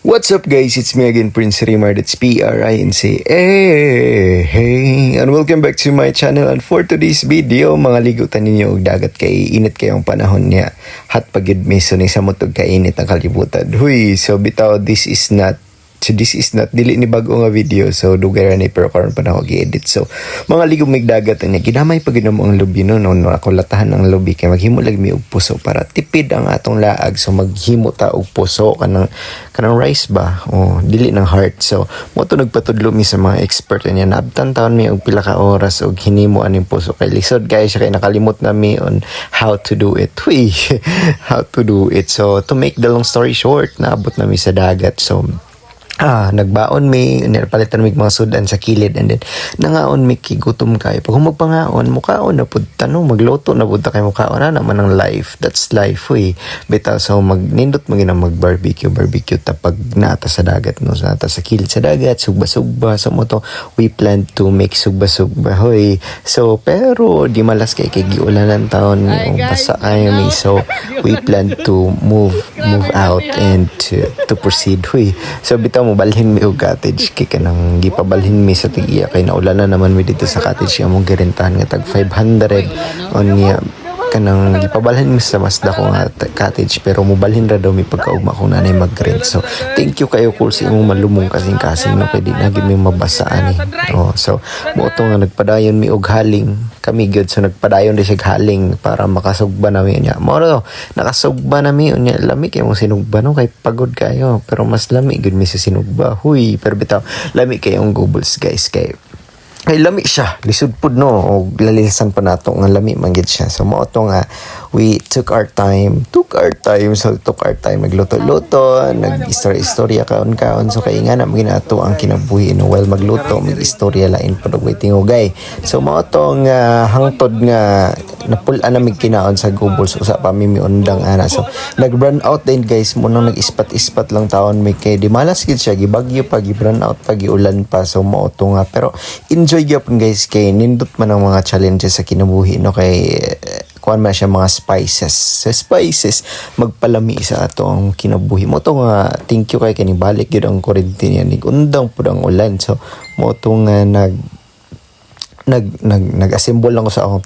What's up guys, it's me again, Prince Rimar, that's P-R-I-N-C. Hey, and welcome back to my channel. And for today's video, mga ligutan ninyo og dagat kay init kayong panahon niya. Hat pagid meso ni sa motog kainit ang kalibutan. Huy, so bitaw this is not dili ni bago nga video, so dugay ra ni pero karon pa na ako gi-edit. So mga ligom migdagat niya ginamay pag ginom ang lubi no ako latahan ng lubi kay maghimo lag mi og puso para tipid ang atong laag. So maghimo ta og puso kanang rice ba o dili ng heart. So mo to nagpatudlo mi sa mga expert niya, nabtan taon mi og pila ka oras og hinimo aning puso kay lisod guys kay nakalimot na mi on how to do it. How to do it. So to make the long story short, naabot na mi sa dagat. So nagbaon mi, palitan mi mga sudan sa kilid, and then nangaon mi kigutom kay pag humagpangaon mukaon na pud tanong magluto na pud ta kay mukaon na naman ang life. That's life bitaw. So magnindot mo ginang barbecue ta pag nata sa dagat no, sa nata sa kilid sa dagat sugba so mo to we plan to make sugba so pero di malas kay giulanan taon basa ay mi, so we plan to move out and to proceed so bitaw mo balhin mi og cottage kay kanang gipabalhin mi sa tigiya kay naulan na naman mi dito sa cottage among girentahan nga tag 500 on niya kanang gipabalhin mi sa mas dako nga cottage, pero mobalhin ra daw mi pagkaugma ko nanay mag-rent. So thank you kayo cool sa imong malumong kasing no kay di na gid mi mabasaan so mo to nga nagpadayon mi og haling kami gyud, so nagpadayon di siya haling para makasugba nami niya mo nakasugba nami unya lami kay mong sinugba no kay pagod kayo, pero mas lami gyud mi sa sinugba pero bitaw lami kay ang gobles guys kay lami siya, lisod pud no o lalilsan pa nato nga lami manggid siya. So mao to nga we took our time nagluto-luto, nag-istorya kaon-kaon. So kay nga na maginato ang kinabuhi no while magluto mag-istorya lain pud og waiting ugay. So mao to nga hangtod nga napul-an na mig kinaon sa Gobles usa pa mi undang ana. So nag-burn out din guys mo nang nag-ispat-ispat lang taon may kay di malas gid siya, gibagyo pa, gi-burn out pa, giulan pa. So mao to nga pero enjoy gyapon guys kay nindot man ang mga challenges sa kinabuhi no kay kuan man siya mga spices magpalami sa atong kinabuhi mo to nga. Thank you kay kani balik gyud ang kuryente niya nig undang pud ang ulan. So mo to nga nag-assemble lang ko sa akong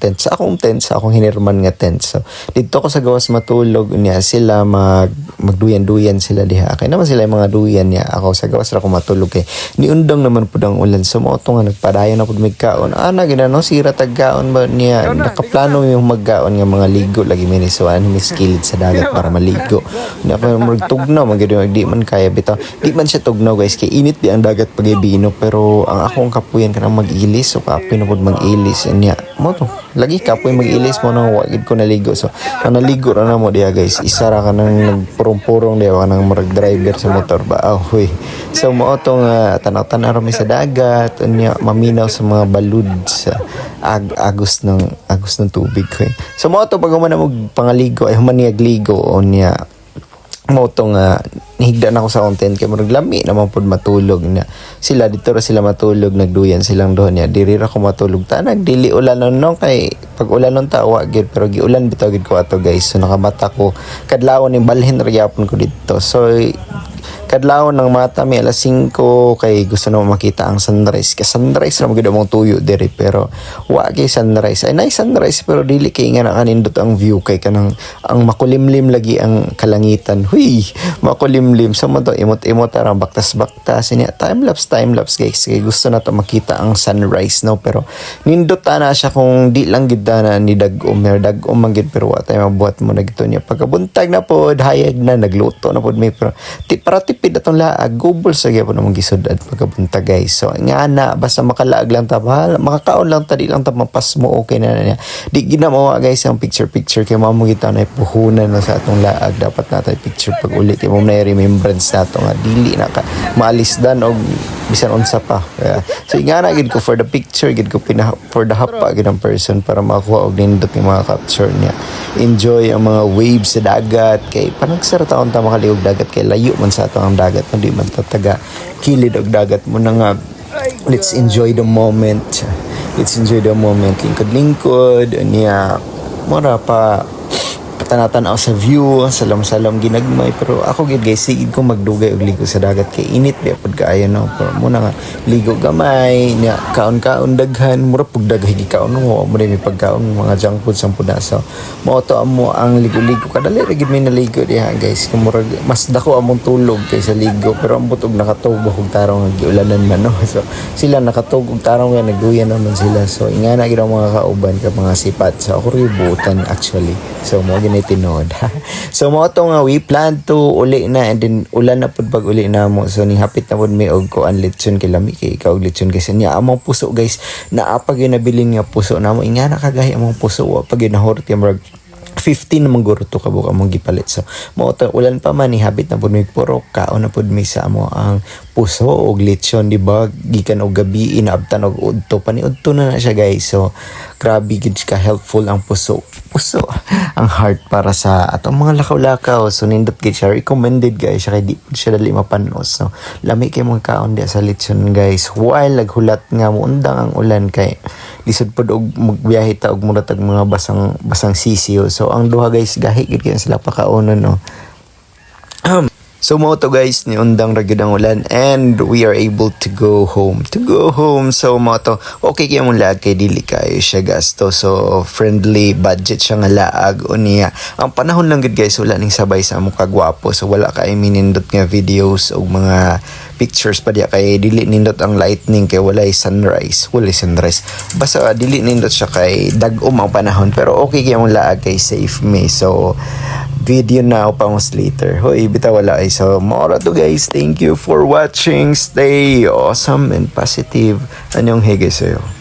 tent sa akong hinirman nga tent. So dito ko sa gawas matulog niya sila magduyan-duyan sila diha kay naman sila yung mga duyan niya. Ako sa gawas ra ko matulog kay niundang naman pud ang ulan. So mo to nga nagpadayon na pud mig kaon ginano sira tagkaon ba niya nakaplano yung magkaon nga mga ligo lagi minisuan miskilid sa dagat para maligo na pa magtugnaw di man kaya bitaw di man siya tugnaw guys kay init di ang dagat pagibino, pero ang akong kapuyan kanang mag-ilis so kapoy pud mag-ilis niya mo to lagi kapoy mag-ilis mo nang wagid ko naligo. So ang naligo ra na mo diha guys, isa ra ka nang nagpurong-purong diha ka nang marag driver sa motor ba so mo to nga tanaw-tanaw ra mi sa dagat unya maminaw sa mga balud sa agos ng tubig so mo to pag man mo pangaligo ay humaniag ligo unya mo to nga nihigda na ako sa content kay murag lami naman pud matulog na sila dito ra sila matulog nagduyan silang doon niya diri ra ko matulog ta nagdili ulan no kay pag ulan non ta wa gid pero giulan bitaw gid ko ato guys. So nakabata ko kadlawon ning balhin ra gyapon ko dito. So kadlawon ng mata mi alas 5 kay gusto na makita ang sunrise. Kay sunrise ra magid mong tuyo diri pero wa kay sunrise. Ay nay sunrise pero dili kay nga nakanindot ang view kay kanang ang makulimlim lagi ang kalangitan. Makulimlim sa mo to imot-imot ra baktas niya time lapse guys kay gusto na to makita ang sunrise no, pero nindot na siya kung di lang gid na ni dagom man gid pero wa tay mabuhat mo na gito niya pagkabuntag na pod hayag na nagluto na pod may pero para tipid atong laag Gobles sa gyapon mong gisudad pagkapunta guys. So nga na basta makalaag lang ta makakaon lang ta di lang ta mapas mo okay na niya di ginamawa guys ang picture kay mamo kita na puhunan na sa atong laag dapat natay picture pag uli kay mo na remembrance nato nga dili na ka maalis dan og bisan unsa pa so nga na gid ko for the picture gid ko for the hapa gid ang person para makuha og nindot ng mga capture niya. Enjoy ang mga waves sa dagat kay panagsara taon ta makaliog dagat kay layo man sa ato ang dagat hindi man tataga kilid og dagat mo na nga. Let's enjoy the moment lingkod niya mura pa tanatan ako sa view, salam-salam ginagmay, pero ako gid guys sigid ko magdugay og ligo sa dagat kay init di pud kaayo no. Pero muna nga ligo gamay, nya kaon-kaon daghan, mura pug daghay gikaon mo, mo may pagkaon mga junk food sang puna. So mao to amo ang ligo-ligo kadali ra gid may naligo diha guys. Kumurag mas dako among tulog kaysa ligo, pero ang butog nakatubog og tarong nga giulanan man no. So sila nakatubog og tarong nga nagduyan naman sila. So ingana gid ang mga kauban ka mga sipat. So ako ributan actually. So mo gini tinod. So mo to nga we plan to uli na, and then ulan na pud pag uli na mo. So ni hapit na pud mi og ko ang lechon kay lami kay ikaw og lechon kasi niya among puso guys. Naa pag yun nabilin nga puso namo ingana kagahi among puso wa pag yun nahurot yung 15 naman guro to kabuk among gipalit. So mo to ulan pa man ni habit na pud mi puro kaon na pud mi sa amo ang puso og lechon di ba gikan og gabi inaabtan og udto pa ni udto na siya guys. So grabe gid ka helpful ang puso ang heart para sa atong mga lakaw-lakaw. So nindot gid siya recommended guys siya kay di pud siya dali mapanos. So lami kay mga kaon di sa lechon guys while naghulat nga mo undang ang ulan kay lisod pod og magbiyahe ta og muratag mga basang sisiyo. So ang duha guys gahi gid kay sila pakaonon no. So mo to guys ni undang ra gyud ang ulan and we are able to go home. So mo to okay kay mong laag kay dili kayo siya gasto. So friendly budget siya nga laag unya. Ang panahon lang gud guys wala ning sabay sa among kagwapo. So wala kay minindot nga videos og mga pictures pa diya kay dili nindot ang lightning kay walay sunrise. Basta dili nindot siya kay dag-om ang panahon pero okay kay mong laag kay safe me. So video now pangos later. Hoy, bitaw wala ay. So, mora to guys. Thank you for watching. Stay awesome and positive. Anyong higay sa'yo.